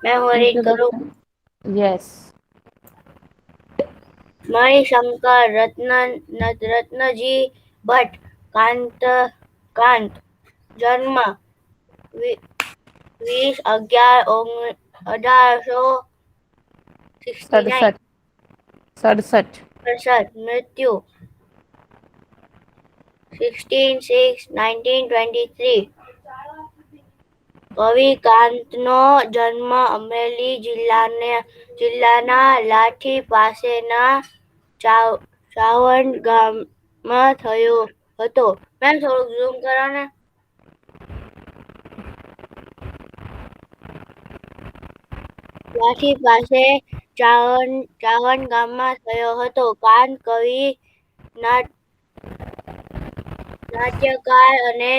मैं હું રીડ કરું. ઇન્ટ્રોડક્શન. યસ. મણિશંકર રત્નજી ભટ્ટ કાંત જન્મ 20/11/1869. 67. મૃત્યુ 16/6/1923. કવિ કાંતનો જન્મ અમરેલી જિલ્લાના લાઠી પાસેના ચાવંડ ગામમાં થયો હતો. મેમ થોડુંક ઝૂમ કરો ને. લાઠી પાસે ચાવંડ ગામમાં થયો હતો. કાંત કવિ, નાટ્યકાર અને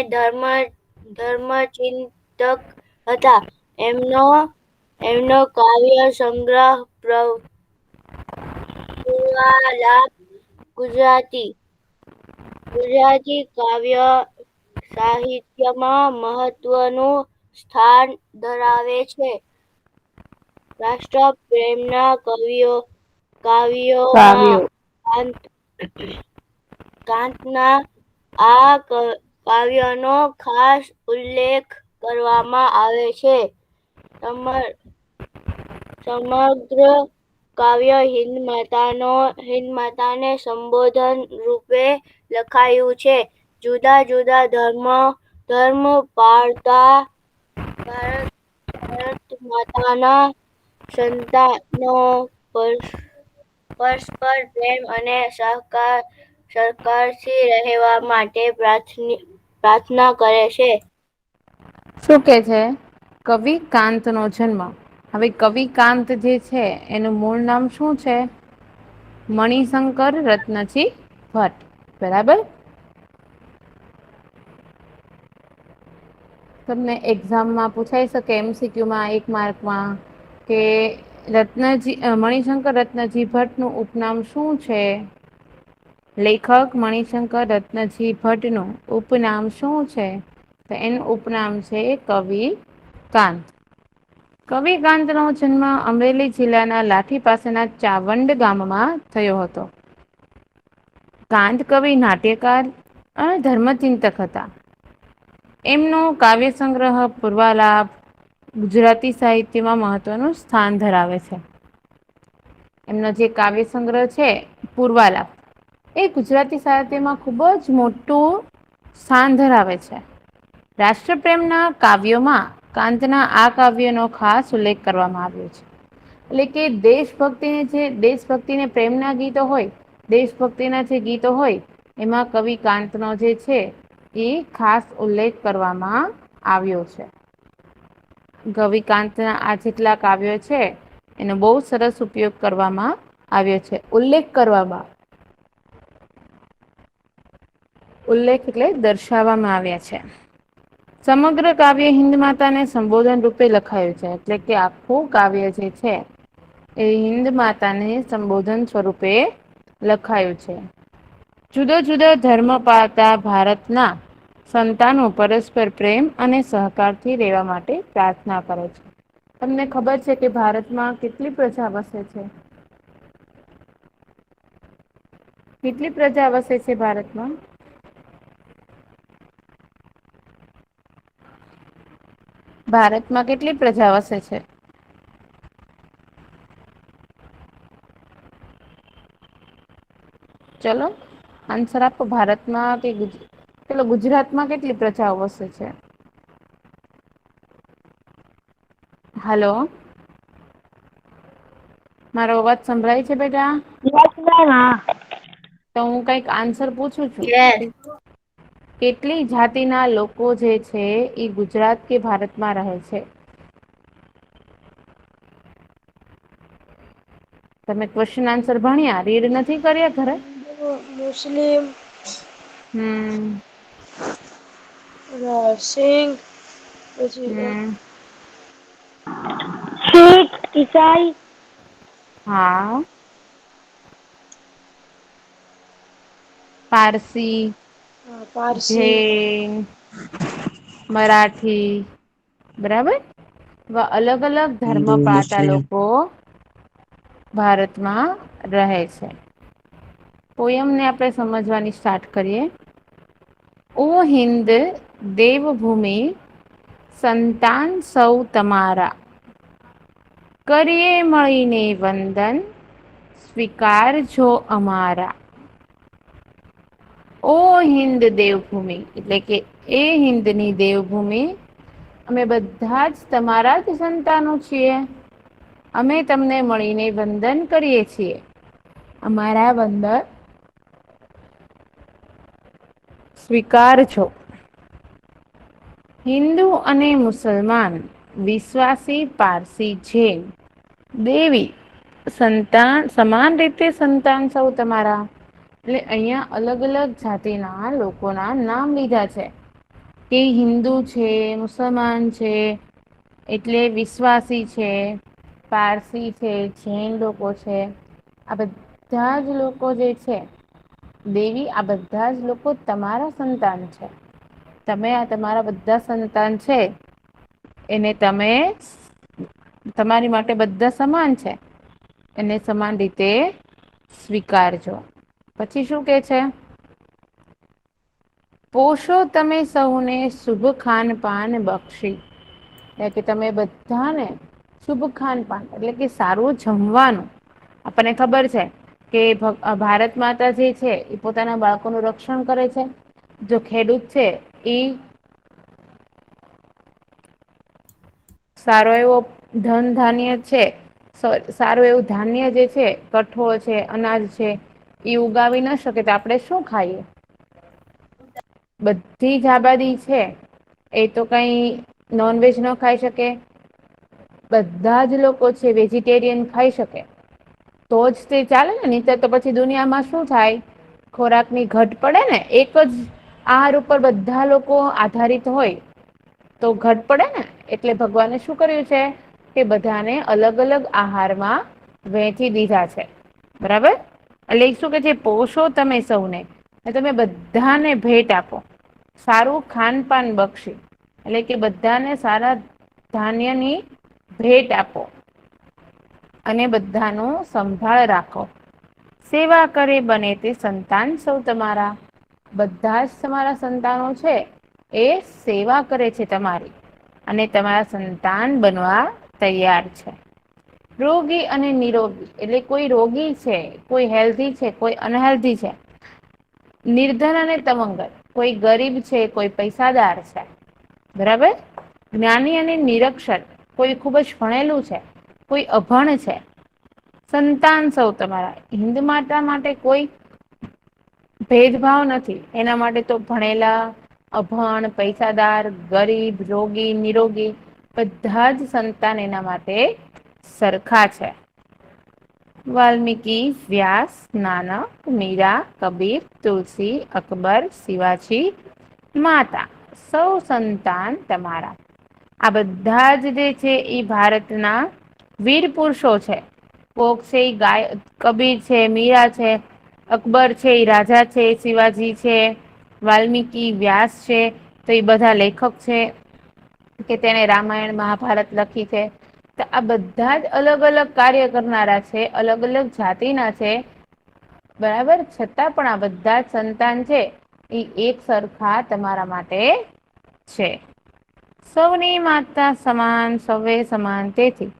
ધર્મચિંતક હતા. એમનો કાવ્ય સંગ્રહ પૂર્વાલાપ ગુજરાતી કાવ્ય સાહિત્યમાં મહત્વનું સ્થાન ધરાવે છે. રાષ્ટ્રપ્રેમના કાવ્યોમાં કાંતના આ કાવ્યનો ખાસ ઉલ્લેખ કરવામાં આવે છે. સમગ્ર કાવ્ય હિન્દ માતાને સંબોધન રૂપે લખાયું છે. જુદા જુદા ધર્મ પાળતા ભારત માતાના સંતાનો પરસ્પર પ્રેમ અને સહકારથી રહેવા માટે પ્રાર્થના કરે છે. શું કે છે? કવિ કાંતનો જન્મ. હવે કવિ કાંત જે છે એનું મૂળ નામ શું છે? મણિશંકર રત્નજી ભટ્ટ. બરાબર. તમને એક્ઝામમાં પૂછાઈ શકે MCQમાં 1 માર્કમાં કે મણિશંકર રત્નજી ભટ્ટનું ઉપનામ શું છે? લેખક મણિશંકર રત્નજી ભટ્ટનું ઉપનામ શું છે? તો એનું ઉપનામ છે કવિ કાંત. કવિ કાંતનો જન્મ અમરેલી જિલ્લાના લાઠી પાસેના ચાવંડ ગામમાં થયો હતો. કાંત કવિ, નાટ્યકાર અને ધર્મચિંતક હતા. એમનો કાવ્ય સંગ્રહ પૂર્વાલાપ ગુજરાતી સાહિત્યમાં મહત્વનું સ્થાન ધરાવે છે. એમનો જે કાવ્ય સંગ્રહ છે પૂર્વાલાપ એ ગુજરાતી સાહિત્યમાં ખૂબ જ મોટું સ્થાન ધરાવે છે. રાષ્ટ્રપ્રેમના કાવ્યોમાં કાંતના આ કાવ્યનો ખાસ ઉલ્લેખ કરવામાં આવ્યો છે. એટલે કે દેશભક્તિને પ્રેમના ગીતો હોય, દેશભક્તિના જે ગીતો હોય એમાં કવિ કાંતનો જે છે એ ખાસ ઉલ્લેખ કરવામાં આવ્યો છે. કવિ કાંતના આ જેટલા કાવ્યો છે એનો બહુ સરસ ઉપયોગ કરવામાં આવ્યો છે. ઉલ્લેખ એટલે દર્શાવવામાં આવ્યા છે. સમગ્ર કાવ્ય હિન્દ માતાને સંબોધન રૂપે લખાયું છે. એટલે કે આખું કાવ્ય જે છે એ હિન્દ માતાને સંબોધન સ્વરૂપે લખાયું છે. જુદા જુદા ધર્મ પાળતા ભારતના સંતાનો પરસ્પર પ્રેમ અને સહકારથી રહેવા માટે પ્રાર્થના કરે છે. તમને ખબર છે કે ભારતમાં કેટલી પ્રજા વસે છે? કેટલી પ્રજા વસે છે ભારતમાં? ભારતમાં કેટલી પ્રજા વસે છે? ચલો આન્સર આપો. ભારતમાં કે ગુજરાતમાં કેટલી પ્રજાઓ વસે છે? હાલો. મારો અવાજ સંભળાય છે બેટા? તો હું કઈક આન્સર પૂછું છું. યસ. કેટલી જાતિના લોકો જે છે એ ગુજરાત કે ભારતમાં રહે છે? તમે ક્વેશ્ચન આન્સર ભણ્યા? રીડ નથી કર્યા ઘરે? મુસ્લિમ, હમ સિંઘ, હમ શીખ, ઈસાઈ, હા. પારસી, પારસી, જૈન, મરાઠી, બરાબર. અલગ અલગ ધર્મ હિન્દુ પાળતા મુસ્લિમ લોકો ભારતમાં રહે છે. પોયમને આપણે સમજવાની સ્ટાર્ટ કરીએ. ઓ હિન્દ દેવભૂમિ સંતાન સૌ તમારા, કરીએ મળીને વંદન સ્વીકારજો અમારા. ઓ હિન્દ દેવભૂમિ એટલે કે એ હિન્દની દેવભૂમિ, અમે બધા જ તમારા જ સંતાનો છીએ. અમે તમને મળીને વંદન કરીએ છીએ. અમારા વંદન સ્વીકારજો. હિન્દુ અને મુસલમાન, વિશ્વાસી, પારસી, જૈન, દેવી સંતાન સમાન રીતે સંતાન સૌ તમારા. એટલે અહિયાં અલગ અલગ જાતિના લોકોના નામ લીધા છે. કે હિન્દુ છે, મુસલમાન છે એટલે વિશ્વાસી છે, પારસી છે, જૈન લોકો છે, આ બધા જ લોકો જે છે દેવી, આ બધા જ લોકો તમારા સંતાન છે. તમે આ તમારા બધા સંતાન છે એને તમે તમારી માટે બધા સમાન છે એને સમાન રીતે સ્વીકારજો. પછી શું કે છે? પોષો તમે સૌને શુભ ખાન પાન બક્ષી, એટલે કે તમે બધાને શુભ ખાન પાન એટલે કે સારું જમવાનું. આપણને ખબર છે કે ભારત માતા જે છે એ પોતાના બાળકોનું રક્ષણ કરે છે. જો ખેડૂત છે ઈ સારો એવો ધન ધાન્ય છે, સારું એવું ધાન્ય જે છે, કઠોળ છે, અનાજ છે, એ ઉગાવી ના શકે તો આપણે શું ખાઈએ? બધી જ આબાદી છે એ તો કઈ નોનવેજ ન ખાઈ શકે. બધા જ લોકો છે વેજીિટેરિયન ખાઈ શકે તો જ તે ચાલે ને, નહીંતર તો પછી દુનિયામાં શું થાય? ખોરાક ની ઘટ પડે ને. એક જ આહાર ઉપર બધા લોકો આધારિત હોય તો ઘટ પડે ને. એટલે ભગવાને શું કર્યું છે કે બધાને અલગ અલગ આહારમાં વહેંચી દીધા છે. બરાબર? એટલે શું કે છે? પોષો તમે સૌને, તમે બધાને ભેટ આપો. સારું ખાનપાન બક્ષી એટલે કે બધાને સારા ધાન્યની ભેટ આપો અને બધાનું સંભાળ રાખો. સેવા કરે બને તે સંતાન સૌ તમારા, બધા જ તમારા સંતાનો છે એ સેવા કરે છે તમારી અને તમારા સંતાન બનવા તૈયાર છે. રોગી અને નિરોગી એટલે કોઈ રોગી છે, કોઈ હેલ્ધી છે, કોઈ અનહેલ્ધી છે. નિર્ધન અને તવંગર, કોઈ ગરીબ છે, કોઈ પૈસાદાર છે. બરાબર? જ્ઞાની અને નિરક્ષર, કોઈ ખૂબ જ ભણેલું છે, કોઈ અભણ છે. સંતાન સૌ તમારા, હિન્દ માતા માટે કોઈ ભેદભાવ નથી. એના માટે તો ભણેલા, અભણ, પૈસાદાર, ગરીબ, રોગી, નિરોગી બધા જ સંતાન એના માટે સરખા છે. વાલ્મીકી, વ્યાસ, નાનક, મીરા, કબીર, તુલસી, અકબર, શિવાજી, માતા સૌ સંતાન તમારા. આ બધા જ જે છે એ ભારતના વીર પુરુષો છે. કોક છે એ કબીર છે, મીરા છે, અકબર છે એ રાજા છે, શિવાજી છે, વાલ્મીકી, વ્યાસ છે તો એ બધા લેખક છે કે તેને રામાયણ, મહાભારત લખી છે. તો આ બધા જ અલગ અલગ કાર્ય કરનારા છે, અલગ અલગ જાતિના છે. બરાબર? છતાં પણ આ બધા જ સંતાન છે એ એક સરખા તમારા માટે છે. સૌની માતા સમાન, સૌએ સમાન તેથી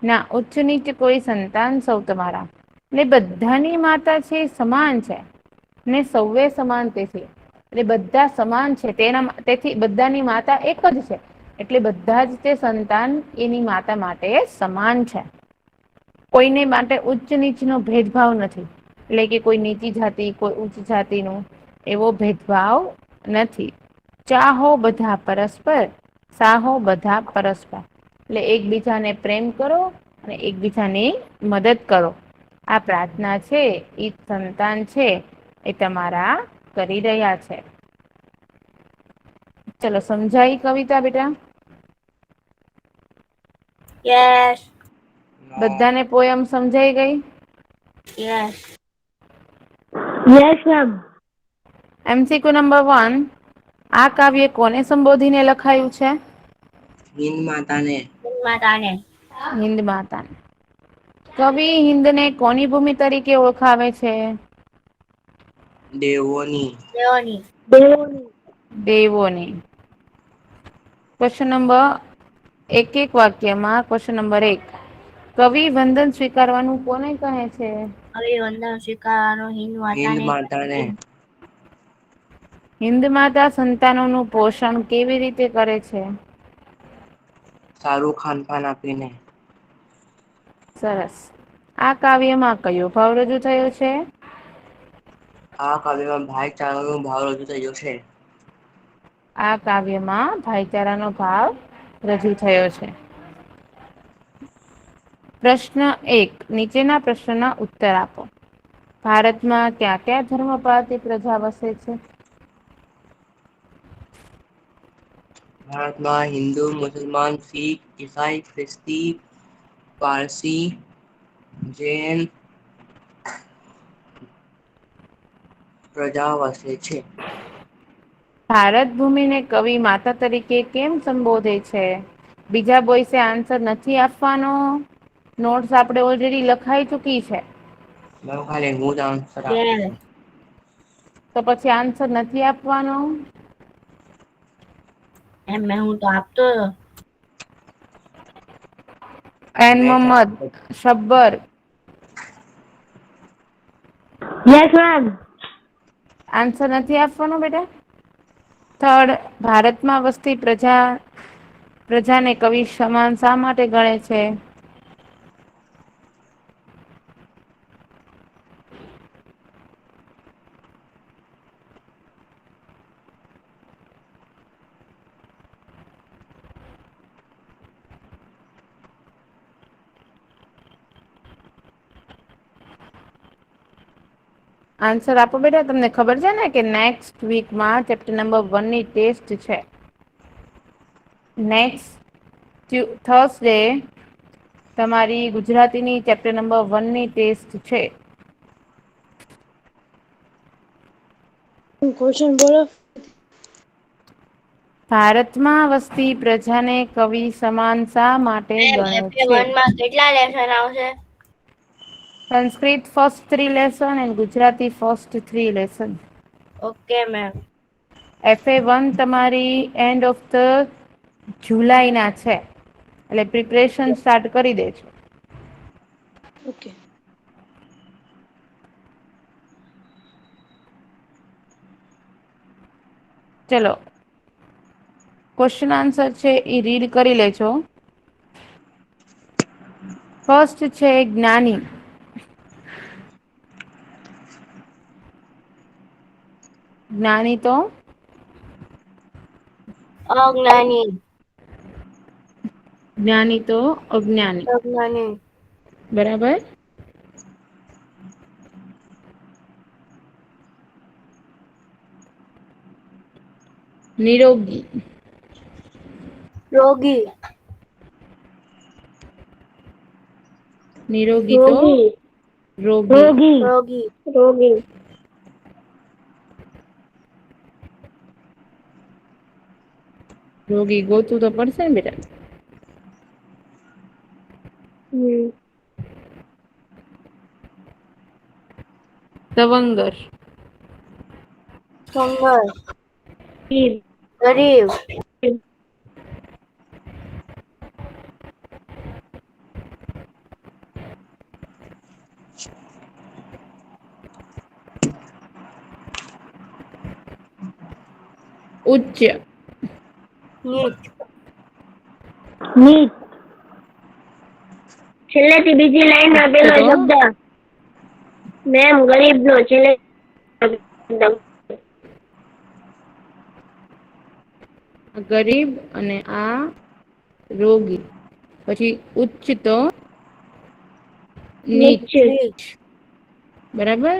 ના ઉચ્ચ નીચ કોઈ સંતાન સૌ તમારા. એટલે બધાની માતા છે સમાન છે ને સૌએ સમાન તેથી. એટલે બધા સમાન છે તેથી બધાની માતા એક જ છે. એટલે બધા જ તે સંતાન એની માતા માટે સમાન છે. કોઈને માટે ઉચ્ચ નીચ નો ભેદભાવ નથી. એટલે કે કોઈ નીચી જાતિ, કોઈ ઉચ્ચ જાતિનું એવો ભેદભાવ નથી. ચાહો બધા પરસ્પર, સાહો બધા પરસ્પર. એટલે એકબીજાને પ્રેમ કરો અને એકબીજાની મદદ કરો. આ પ્રાર્થના છે એ સંતાન છે એ તમારા કરી રહ્યા છે. ચલો, સમજાઈ કવિતા બેટા? યસ. બધાને પોયમ સમજાઈ ગઈ? Yes. Yes ma'am. MCQ number 1. આ કાવ્ય કોને સંબોધીને લખાયું છે? હિન્દ માતાને. માતાને. હિન્દ માતા. કવિ હિન્દને કોની ભૂમિ તરીકે ઓળખાવે છે? દેવોની. દેવોની. દેવોની. ક્વેશ્ચન નંબર એક વાક્યમાં ક્વેશ્ચન નંબર 1. કવિ વંદન સ્વીકારવાનું કોને કહે છે? અભિવંદન સ્વીકારવાનું હિન્દ માતાને. હિન્દ માતા સંતાનોનું પોષણ કેવી રીતે કરે છે? સારું ખાનપાન આપીને. સરસ. આ કાવ્યમાં કયો ભાવ રજૂ થયો છે? આ કાવ્યમાં ભાઈચારાનો ભાવ રજૂ થયો છે. આ કાવ્યમાં ભાઈચારાનો ભાવ રજૂ થયો છે. પ્રશ્ન 1. નીચેના પ્રશ્નના ઉત્તર આપો. ભારતમાં કયા કયા ધર્મ પાળતી પ્રજા વસે છે? ભારતમાં હિન્દુ, મુસલમાન, શીખ, ઈસાઈ, ખ્રિસ્તી, પારસી, જૈન પ્રજા વસે છે. ભારત ભૂમિને કવિ માતા તરીકે કેમ સંબોધે છે? બીજા બોયસે આન્સર નથી આપવાનો. નોટ્સ આપણે ઓલરેડી લખાઈ ચૂકી છે. ખાલી હું જ આન્સર આપું છું. તો પછી આન્સર નથી આપવાનો. એમ હું તો આપતો હતો. N Mohammad, Shabbar. Yes ma'am. Answer નથી આપવાનો બેટા. થર્ડ. ભારતમાં વસતી પ્રજાને કવિ સમાન શા માટે ગણે છે? આન્સર આપો બેટા. તમને ખબર છે ને કે નેક્સ્ટ વીકમાં ચેપ્ટર નંબર 1 ની ટેસ્ટ છે. નેક્સ્ટ થર્સડે તમારી ગુજરાતીની ચેપ્ટર નંબર 1 ની ટેસ્ટ છે. ક્વેશ્ચન બોલો. ભારતમાં વસતી પ્રજાને કવિ સમાન શા માટે ગણે છે? FA1 માં કેટલા લેસન આવશે? સંસ્કૃત ફર્સ્ટ 3 લેસન અને Gujarati first 3 lesson. Okay ma'am. FA1 તમારી એન્ડ ઓફ ધ જુલાઈના છે. એટલે પ્રિપરેશન સ્ટાર્ટ કરી દેજો. ઓકે. ચલો. ક્વેશ્ચન આન્સર છે એ રીડ કરી લેજો. ફર્સ્ટ છે જ્ઞાની. જ્ઞાની તો અજ્ઞાની. જ્ઞાની તો અજ્ઞાની. અજ્ઞાની. બરાબર. નિરોગી. રોગી. નિરોગી તો રોગી. રોગી. રોગી ગોતું તો પડશે ને બેટા. તવંગર. સંઘર. ગરીબ. ઉચ્ચ. નીચ. નીચ. છેલ્લેથી બીજી લાઈનમાં પેલો શબ્દ મેમ ગરીબનો છેલ્લે ગરીબ અને આ રોગી. પછી ઉચ્ચ તો નીચ. બરાબર.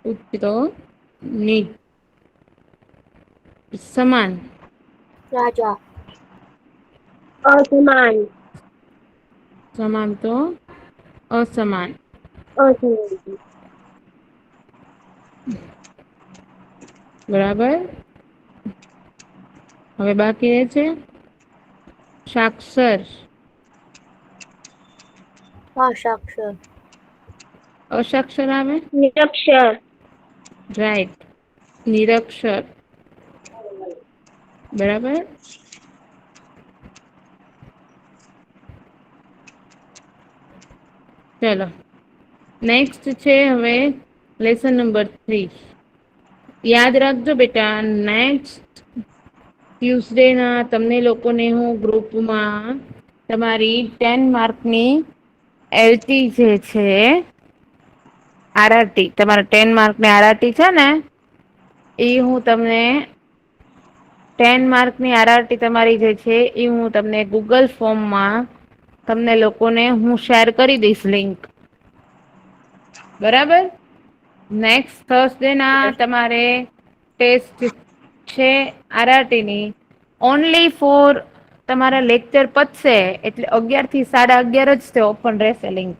ઉચ્ચ તો નીચ. સમાન. રાજા. અસમાન. સમાન તો અસમાન. અસમાન. બરાબર. હવે બાકી રહે છે સાક્ષર. અસાક્ષર. અસાક્ષર આવે. નિરક્ષર. રાઈટ. નિરક્ષર. બરાબર. ચલો નેક્સ્ટ છે હવે લેસન નંબર 3. યાદ રાખજો બેટા, નેક્સ્ટ ટ્યુઝડે ના તમને લોકોને હું ગ્રુપમાં તમારી 10 માર્કની એલટી જે છે આરઆરટી, તમારા 10 માર્કની આરઆરટી છે ને એ હું તમને 10 માર્કની આરઆરટી તમારી જે છે એ હું તમને ગૂગલ ફોર્મમાં તમને લોકોને હું શેર કરી દઈશ લિંક. બરાબર. નેક્સ્ટ થર્સડે ના તમારે ટેસ્ટ છે આરઆરટીની ઓનલી ફોર તમારા લેક્ચર પતશે એટલે 11 થી 11:30 જ તે ઓપન રહેશે લિંક.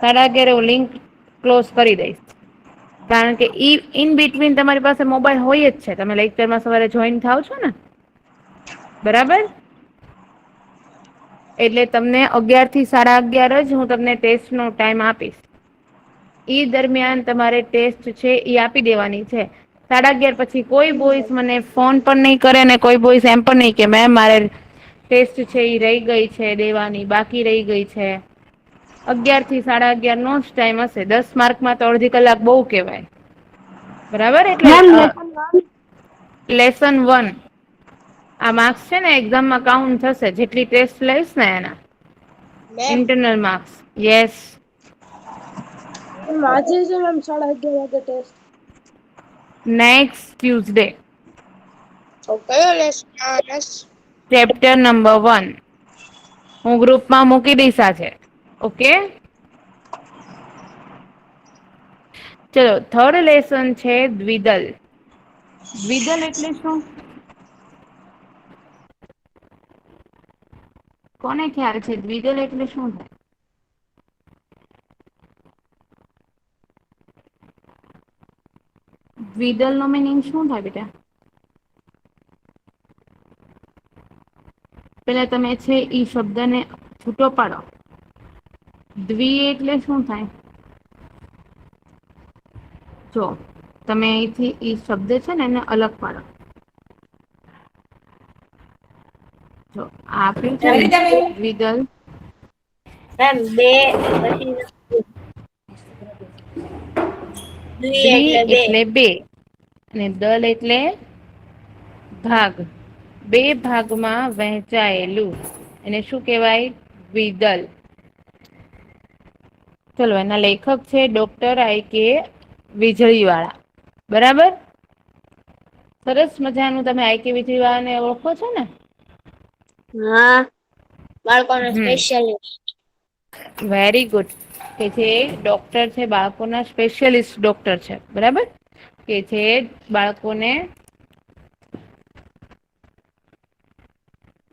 11:30 હું લિંક ક્લોઝ કરી દઈશ. કારણ કે ઇન બિટવીન તમારી પાસે મોબાઈલ હોય જ છે, તમે લેક્ચરમાં સવારે જોઈન થાવ છો ને, બરાબર. એટલે તમને 11 થી 11:30 જ હું તમને ટેસ્ટ નો ટાઈમ આપીશ. ઈ દરમિયાન તમારે ટેસ્ટ છે એ આપી દેવાની છે. 11:30 પછી કોઈ બોઈસ મને ફોન પણ નહીં કરે ને કોઈ બોઈસ એમ પણ નહીં કે મેમ મારે ટેસ્ટ છે એ રહી ગઈ છે દેવાની, બાકી રહી ગઈ છે. 11 થી 11:30 નો જ ટાઈમ હશે. 10 માર્કમાં તો અડધી કલાક બહુ કેવાય. બરાબર. એટલે લેસન 1 આ માર્ક્સ છે ને એક્ઝામમાં કાઉન્ટ થશે, જેટલી ટેસ્ટ લઈશ ને એના ઇન્ટરનલ માર્ક્સ. યસ. આજે છે મેમ 11:30 વાગે ટેસ્ટ. Next Tuesday. તો કયો લેસન? ચેપ્ટર નંબર 1 હું ગ્રુપમાં મૂકી દઈશ આજે. ઓકે. ચલો થર્ડ લેસન છે દ્વિદલ. દ્વિદલ એટલે શું? કોને ખ્યાલ છે દ્વિદલ એટલે શું થાય? દ્વિદલ નો મીનિંગ શું થાય બેટા? પેલા તમે છે ઈ શબ્દને છૂટો પાડો. દ્વિ એટલે શું થાય? જો તમે અહીંથી ઈ શબ્દ છે ને એને અલગ પાડો. જો આપ્યું છે દ્વિદલ. મેમ બે પછી દ્વિ એટલે બે અને દલ એટલે ભાગ. બે ભાગમાં વહેંચાયેલું એને શું કહેવાય? દ્વિદલ. ચલો એના લેખક છે ડોક્ટર I.K. વીજળીવાળા. બરાબર. સરસ મજાનું તમે I.K. વીજળીવાળાને ઓળખો છો ને? હા, બાળકોના સ્પેશિયાલિસ્ટ. Very good. કે જે ડોક્ટર છે બાળકોના સ્પેશિયાલિસ્ટ ડોક્ટર છે. બરાબર. કે જે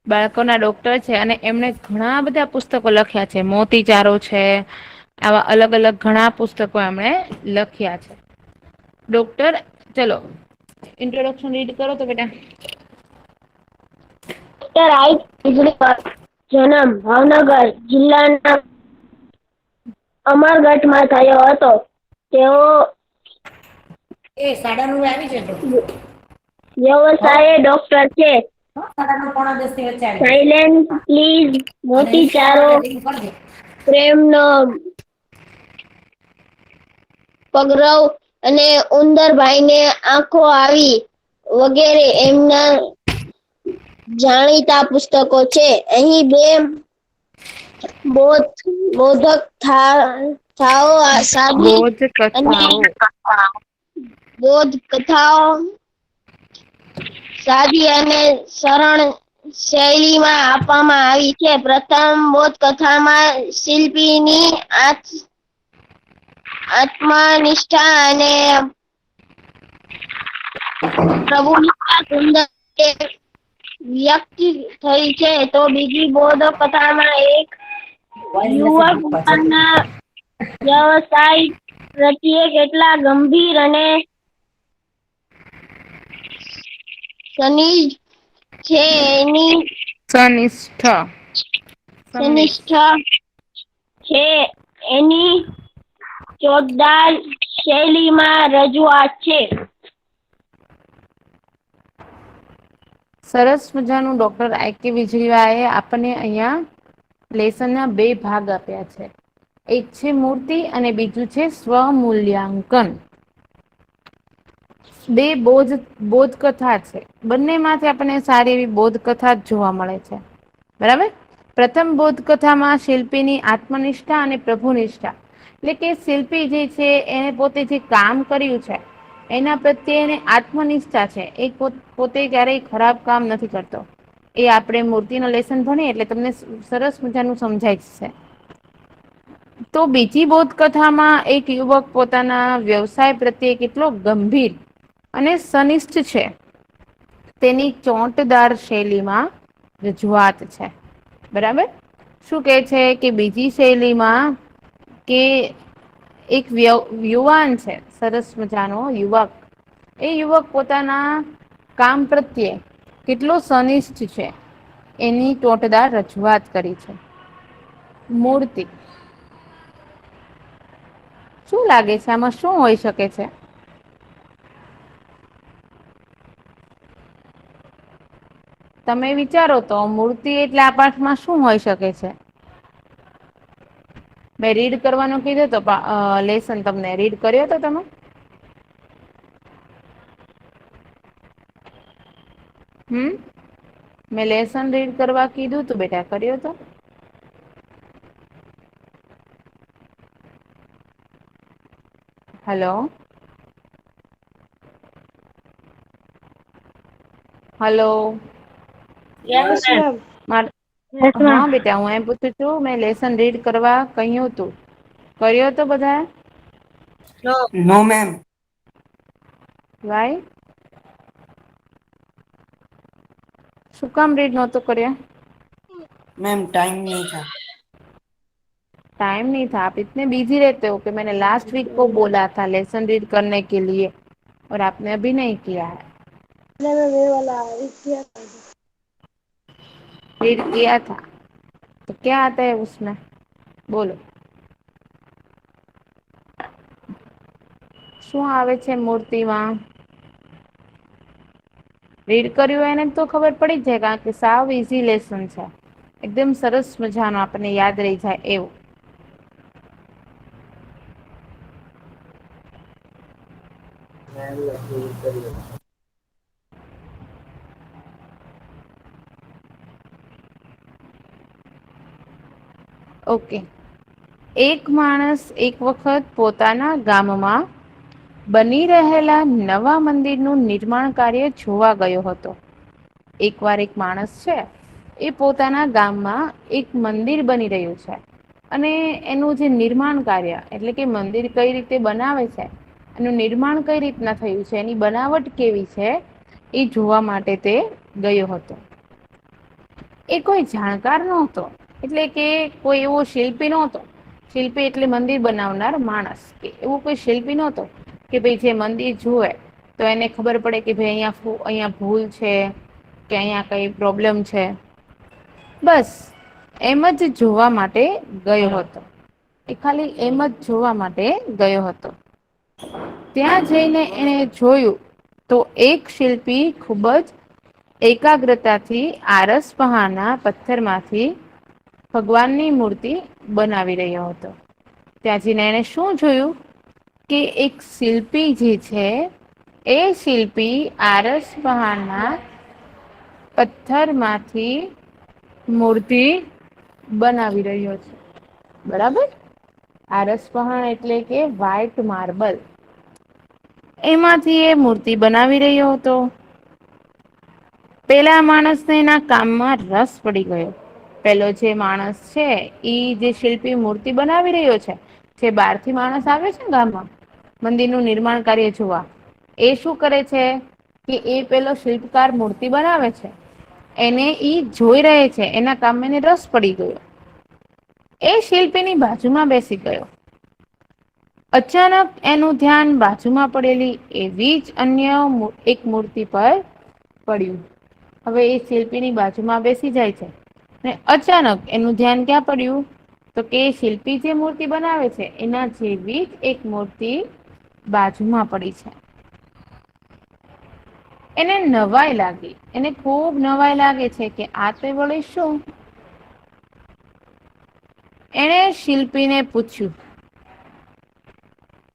બાળકોના ડોક્ટર છે અને એમણે ઘણા બધા પુસ્તકો લખ્યા છે. મોતીચારો છે, આવા અલગ અલગ ઘણા પુસ્તકો એમણે લખ્યા છે. ડોક્ટર. ચલો ઇન્ટ્રોડક્શન રીડ કરો તો બેટા. Doctor I.K. વીજળીવાળા જન્મ ભાવનગર જિલ્લાના અમરગઢમાં થયો હતો. તેઓ વ્યવસાયે ડોક્ટર છે. સાયલેન્ટ પ્લીઝ, મોતીચારો, પ્રેમનો પગરવ અને ઉંદરભાઈને આંખો આવી વગેરે એમના જાણીતા પુસ્તકો છે. અહીં બે બોધક કથાઓ સાદી અને સરળ શૈલીમાં આપવામાં આવી છે. પ્રથમ બોધકથામાં શિલ્પીની આત્મનિષ્ઠા અને પ્રભુનિષ્ઠા સુંદર વ્યક્ત થઈ છે. તો બીજી બોધકથામાં એક યુવક પોતાના વ્યવસાય પ્રત્યે કેટલા ગંભીર અને શનિ છે એની સનિષ્ઠ સનિષ્ઠ છે એની જોરદાર શૈલીમાં રજૂઆત છે. સરસ મજાનું ડોક્ટર આઈ.કે. વીજળીવાએ આપણને અહીંયા લેસનના 2 ભાગ આપ્યા છે. એક છે મૂર્તિ અને બીજું છે સ્વમૂલ્યાંકન. 2 બોધકથા છે. બંનેમાંથી આપણને સારી એવી બોધકથા જ જોવા મળે છે. બરાબર. પ્રથમ બોધકથામાં શિલ્પીની આત્મનિષ્ઠા અને પ્રભુનિષ્ઠા, એટલે કે શિલ્પી જે છે એને પોતે જે કામ કર્યું છે એના પ્રત્યે એને આત્મનિષ્ઠા છે. એ પોતે ક્યારેય ખરાબ કામ નથી કરતો. એ આપણે મૂર્તિનો લેસન ભણીએ એટલે તમને સરસ મજાનું સમજાય છે. તો બીજી બોધકથામાં એક યુવક પોતાના વ્યવસાય પ્રત્યે કેટલો ગંભીર અને સનિષ્ઠ છે તેની ચોંટદાર શૈલીમાં રજૂઆત છે. બરાબર. શું કહે છે કે બીજી શૈલીમાં કે એક યુવાન છે, સરસ મજાનો યુવક, એ યુવક પોતાના કામ પ્રત્યે કેટલો સનિષ્ઠ છે એની ટોટદાર રજૂઆત કરી છે. મૂર્તિ. શું લાગે છે આમાં શું હોઈ શકે છે? તમે વિચારો તો મૂર્તિ એટલે આ પાઠમાં શું હોઈ શકે છે? મેં રીડ કરવાનું કીધું તો લેસન તમને રીડ કર્યો તો તમે? મેં લેસન રીડ કરવા કીધું તું બેટા, કર્યો તો? Hello hello. હા બેટા, હું એમ પૂછું છું મેં લેસન રીડ કરવા કહ્યું તું, કર્યો તો બધા? નો મેમ. વાય? શું કામ રીડ નહોતો કર્યા? मैम टाइम नहीं था. टाइम नहीं था? आप इतने बिजी रहते हो कि मैंने लास्ट वीक को बोला था लेसन रीड करने के लिए और आपने अभी नहीं किया है. रीड किया था तो क्या आता है उसमें, बोलो. શું આવે છે મૂર્તિમાં? રીડ કર્યું એને તો ખબર પડી જાય, કારણ કે સાવ ઇઝી લેસન છે, એકદમ સરસ મજાનો આપણને યાદ રહી જાય એવું. ઓકે. એક માણસ એક વખત પોતાના ગામમાં બની રહેલા નવા મંદિરનું નિર્માણ કાર્ય જોવા ગયો હતો. એકવાર એક માણસ છે એ પોતાના ગામમાં એક મંદિર બની રહ્યું છે અને એનું જે નિર્માણ કાર્ય, એટલે કે મંદિર કઈ રીતે બનાવે છે, એનું નિર્માણ કઈ રીતના થયું છે, એની બનાવટ કેવી છે, એ જોવા માટે તે ગયો હતો. એ કોઈ જાણકાર નહોતો, એટલે કે કોઈ એવો શિલ્પી નહોતો. શિલ્પી એટલે મંદિર બનાવનાર માણસ, કે એવું કોઈ શિલ્પી નહોતો કે ભાઈ જે મંદિર જુએ તો એને ખબર પડે કે ભાઈ અહીંયા ભૂલ છે કે અહીંયા કઈ પ્રોબ્લેમ છે. બસ એમ જ જોવા માટે ગયો હતો. એ ખાલી એમ જ જોવા માટે ગયો હતો. ત્યાં જઈને એણે જોયું તો એક શિલ્પી ખૂબ જ એકાગ્રતાથી આરસ પહાણના પથ્થરમાંથી ભગવાનની મૂર્તિ બનાવી રહ્યો હતો. ત્યાં જઈને એણે શું જોયું કે એક શિલ્પી જે છે એ શિલ્પી આરસ પહાણના પથ્થરમાંથી મૂર્તિ બનાવી રહ્યો છે. બરાબર. આરસ પહાણ એટલે કે વ્હાઈટ માર્બલ, એમાંથી એ મૂર્તિ બનાવી રહ્યો હતો. પેલા માણસને એના કામમાં રસ પડી ગયો. પેલો જે માણસ છે એ જે શિલ્પી મૂર્તિ બનાવી રહ્યો છે, જે બહારથી માણસ આવે છે ને ગામમાં મંદિરનું નિર્માણ કાર્ય જોવા, એ શું કરે છે કે એ પેલો શિલ્પકાર મૂર્તિ બનાવે છે એને ઈ જોઈ રહે છે, એના કામમાં એને રસ પડી ગયો. એ શિલ્પીની બાજુમાં બેસી ગયો. અચાનક એનું ધ્યાન બાજુમાં પડેલી એવી જ અન્ય એક મૂર્તિ પર પડ્યું. હવે એ શિલ્પીની બાજુમાં બેસી જાય છે ને અચાનક એનું ધ્યાન ક્યાં પડ્યું તો કે શિલ્પી જે મૂર્તિ બનાવે છે એના જેવી જ એક મૂર્તિ બાજુમાં પડી છે. એને નવાઈ લાગી, એને ખૂબ નવાઈ લાગે છે કે આ તો વળી શું. એણે શિલ્પીને પૂછ્યું,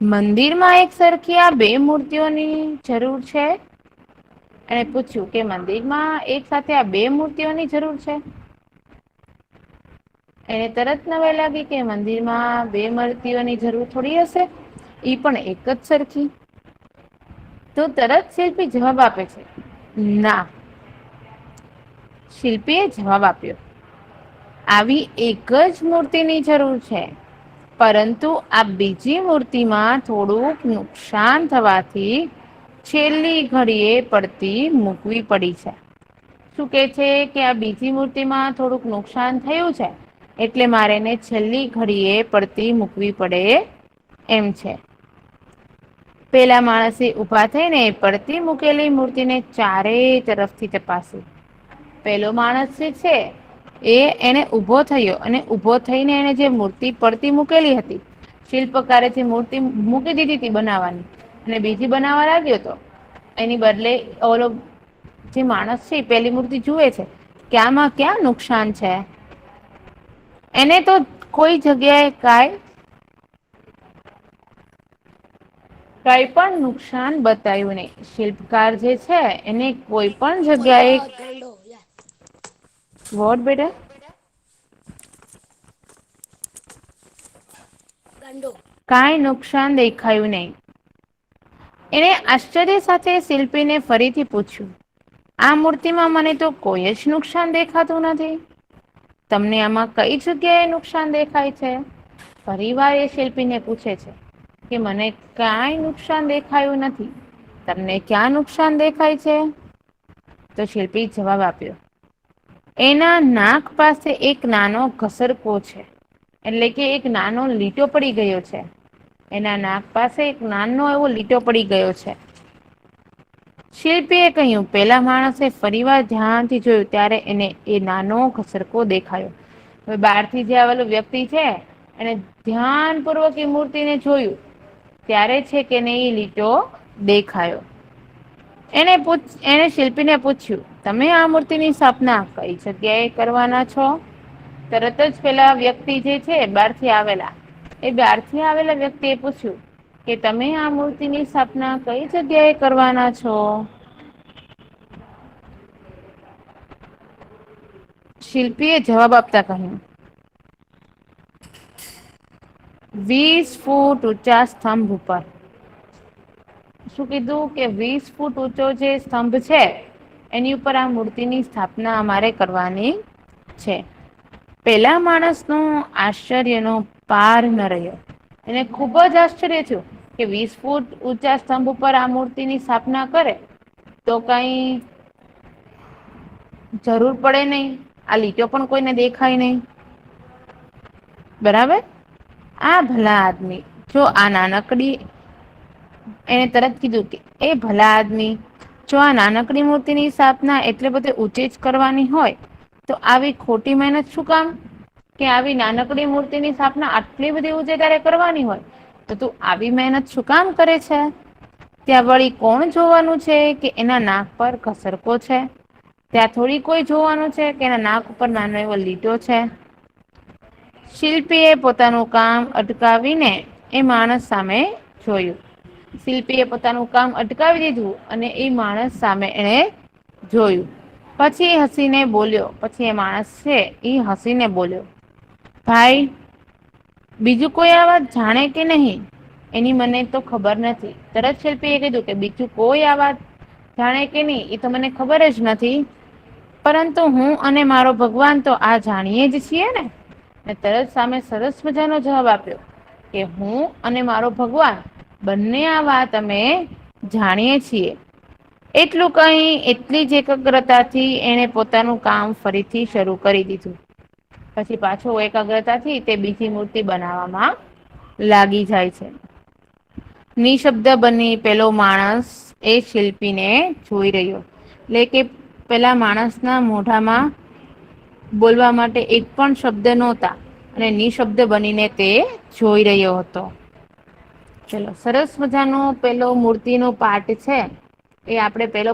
મંદિરમાં એક સરખી આ બે મૂર્તિઓની જરૂર છે? એણે પૂછ્યું કે મંદિરમાં એક સાથે આ બે મૂર્તિઓની જરૂર છે? એને તરત નવાઈ લાગી કે મંદિરમાં બે મૂર્તિઓની જરૂર થોડી હશે, ઈ પણ એક જ સરખી. તો તરત શિલ્પી જવાબ આપે છે, ના. શિલ્પીએ જવાબ આપ્યો, આવી એક જ મૂર્તિની જરૂર છે, પરંતુ આ બીજી મૂર્તિમાં થોડુંક નુકસાન થવાથી છેલ્લી ઘડીએ પડતી મૂકવી પડી છે. શું કે છે કે આ બીજી મૂર્તિમાં થોડુંક નુકસાન થયું છે એટલે મારે એને છેલ્લી ઘડીએ પડતી મૂકવી પડે એમ છે. પેલા માણસે ઊભા થઈને પડતી મૂકેલી મૂર્તિને ચારેય તરફથી તપાસી. પેલો માણસ જે છે એને ઊભો થયો અને ઊભો થઈને એને જે મૂર્તિ પડતી મૂકેલી હતી, શિલ્પકારે જે મૂર્તિ મૂકી દીધી હતી બનાવવાની અને બીજી બનાવવા લાગ્યો હતો, એની બદલે ઓલો જે માણસ છે એ પેલી મૂર્તિ જુએ છે કે આમાં ક્યાં નુકસાન છે. એને તો કોઈ જગ્યાએ કઈ પણ નુકસાન બતાવ્યું નહીં. શિલ્પકાર જે છે એને કોઈ પણ જગ્યાએ વોટ બેટા કાંઈ નુકસાન દેખાયું નહીં. એણે આશ્ચર્ય સાથે શિલ્પીને ફરીથી પૂછ્યું, આ મૂર્તિમાં મને તો કોઈ જ નુકસાન દેખાતું નથી. તમને આમાં કઈ જગ્યાએ નુકસાન દેખાય છે? ફરીવાર એ શિલ્પીને પૂછે છે કે મને કાંઈ નુકસાન દેખાયું નથી. તમને ક્યાં નુકસાન દેખાય છે? તો શિલ્પી જવાબ આપ્યો, એના નાક પાસે એક નાનો ઘસરકો છે, એટલે કે એક નાનો લીટો પડી ગયો છે. એના નાક પાસે એક નાનો એવો લીટો પડી ગયો છે. શિલ્પીએ કહ્યું, પેલા માણસે ફરીવાર ધ્યાનથી જોયું ત્યારે એને એ નાનો ઘસરકો દેખાયો. હવે બહારથી જે આવેલો વ્યક્તિ છે એને ધ્યાનપૂર્વક એ મૂર્તિને જોયું ત્યારે છે કે એને એ લીટો દેખાયો. એને શિલ્પીને પૂછ્યું, તમે આ મૂર્તિની સ્થાપના કઈ જગ્યાએ કરવાના છો? તરત જ પેલા વ્યક્તિ જે છે બહારથી આવેલા વ્યક્તિએ પૂછ્યું કે તમે આ મૂર્તિની સ્થાપના કઈ જગ્યાએ કરવાના છો? શિલ્પીએ જવાબ આપતા કહ્યું, 20 ફૂટ ઊંચા સ્તંભ ઉપર. શું કીધું કે 20 ફૂટ ઊંચો જે સ્તંભ છે એની ઉપર આ મૂર્તિની સ્થાપના અમારે કરવાની છે. પેલા માણસનો આશ્ચર્યનો પાર ન રહ્યો. એને ખૂબ જ આશ્ચર્ય થયું કે 20 ફૂટ ઊંચા સ્તંભ ઉપર આ મૂર્તિની સ્થાપના કરે તો કઈ જરૂર પડે નહીં, આ લીટો પણ કોઈને દેખાય નહીં. બરાબર? આ ભલા આદમી જો આ નાનકડી એને તરત કીધું કે એ ભલા આદમી, જો આ નાનકડી મૂર્તિની સ્થાપના એટલે બધે ઊંચી જ કરવાની હોય તો આવી ખોટી મહેનત શું કામ? કે આવી નાનકડી મૂર્તિની સ્થાપના આટલી બધી ઊંચે તારે કરવાની હોય તો તું આવી મહેનત શું કામ કરે છે? ત્યાં વળી કોણ જોવાનું છે કે એના નાક પર ઘસરકો છે? ત્યાં થોડી કોઈ જોવાનું છે કે એના નાક ઉપર નાનો એવો લીટો છે? શિલ્પીએ પોતાનું કામ અટકાવીને એ માણસ સામે જોયું. શિલ્પીએ પોતાનું કામ અટકાવી દીધું અને એ માણસ સામે એણે જોયું. પછી એ માણસ છે એ હસીને બોલ્યો, ભાઈ, બીજું કોઈ આ વાત જાણે કે નહીં એની મને તો ખબર નથી. તરત શિલ્પીએ કીધું કે બીજું કોઈ આ વાત જાણે કે નહીં એ તો મને ખબર જ નથી, પરંતુ હું અને મારો ભગવાન તો આ જાણીએ જ છીએ ને. તરત સામે સરસ મજાનો જવાબ આપ્યો કે હું અને મારો ભગવાન બંને આ વાત અમે જાણીએ છીએ. એટલું કહી એટલી જ એકાગ્રતાથી એણે પોતાનું કામ ફરીથી શરૂ કરી દીધું. પછી પાછો એકાગ્રતાથી તે બીજી મૂર્તિ બનાવવામાં લાગી જાય છે. નિશબ્દ બની પેલો માણસ એ શિલ્પીને જોઈ રહ્યો. એટલે કે પેલા માણસના મોઢામાં બોલવા માટે એક પણ શબ્દ નહોતા અને નિશબ્દ બનીને તે જોઈ રહ્યો હતો. ચલો, સરસ મજાનો પેલો મૂર્તિનો પાઠ છે એ આપણે પેલો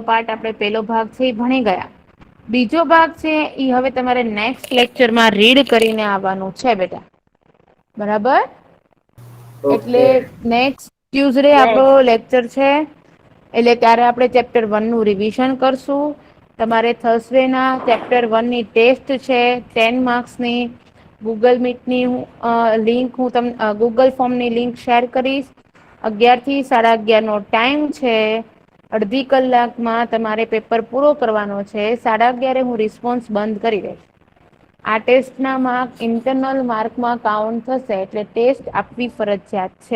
ભાગ છે એ ભણી ગયા. બીજો ભાગ છે એ હવે તમારે નેક્સ્ટ લેક્ચરમાં રીડ કરીને આવવાનું છે બેટા. બરાબર? એટલે ઓકે નેક્સ્ટ ટ્યુઝડે આપણો લેક્ચર છે. એટલે ત્યારે આપણે ચેપ્ટર 1 નું રિવિઝન કરશું. તમારે થર્સડેના ચેપ્ટર 1 ની ટેસ્ટ છે 10 માર્ક્સની. ગૂગલ મીટની લિંક હું તમને ગૂગલ ફોર્મની લિંક શેર કરીશ. 11 થી 11:30 નો ટાઈમ છે. અડધી કલાકમાં તમારે પેપર પૂરો કરવાનો છે. 11:30 હું રિસ્પોન્સ બંધ કરી દઈશ. આ ટેસ્ટના માર્ક ઇન્ટરનલ માર્કમાં કાઉન્ટ થશે એટલે ટેસ્ટ આપવી ફરજિયાત છે.